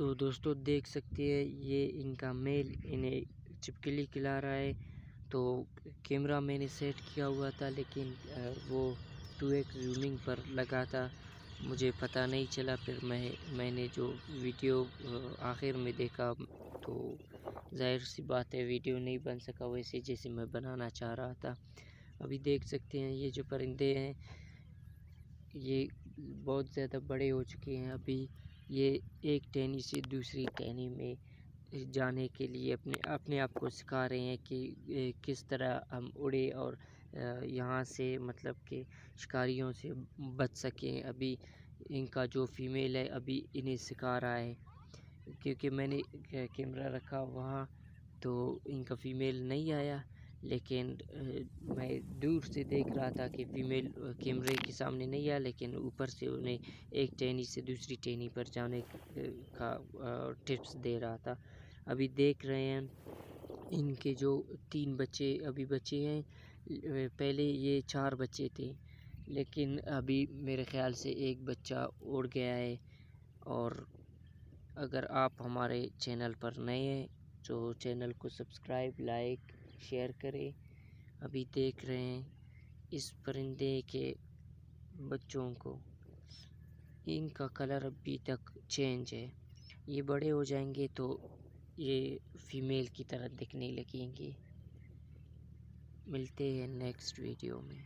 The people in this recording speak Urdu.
تو دوستو دیکھ سکتے ہیں یہ ان کا میل انہیں چپکلی کھلا رہا ہے۔ تو کیمرہ میں نے سیٹ کیا ہوا تھا لیکن وہ 2x زومنگ پر لگا تھا، مجھے پتہ نہیں چلا۔ پھر میں نے جو ویڈیو آخر میں دیکھا تو ظاہر سی بات ہے ویڈیو نہیں بن سکا ویسے جیسے میں بنانا چاہ رہا تھا۔ ابھی دیکھ سکتے ہیں یہ جو پرندے ہیں یہ بہت زیادہ بڑے ہو چکے ہیں۔ ابھی یہ ایک ٹہنی سے دوسری ٹہنی میں جانے کے لیے اپنے آپ کو سکھا رہے ہیں کہ کس طرح ہم اڑے اور یہاں سے مطلب کہ شکاریوں سے بچ سکیں۔ ابھی ان کا جو فیمیل ہے ابھی انہیں سکھا رہا ہے، کیونکہ میں نے کیمرہ رکھا وہاں تو ان کا فیمیل نہیں آیا، لیکن میں دور سے دیکھ رہا تھا کہ فیمیل کیمرے کے سامنے نہیں آیا، لیکن اوپر سے انہیں ایک ٹہنی سے دوسری ٹہنی پر جانے کا ٹپس دے رہا تھا۔ ابھی دیکھ رہے ہیں ان کے جو 3 بچے ابھی بچے ہیں، پہلے یہ 4 بچے تھے لیکن ابھی میرے خیال سے ایک بچہ اڑ گیا ہے۔ اور اگر آپ ہمارے چینل پر نئے ہیں تو چینل کو سبسکرائب، لائک، شیئر کریں۔ ابھی دیکھ رہے ہیں اس پرندے کے بچوں کو، ان کا کلر ابھی تک چینج ہے، یہ بڑے ہو جائیں گے تو یہ فیمیل کی طرح دکھنے لگیں گے۔ ملتے ہیں نیکسٹ ویڈیو میں۔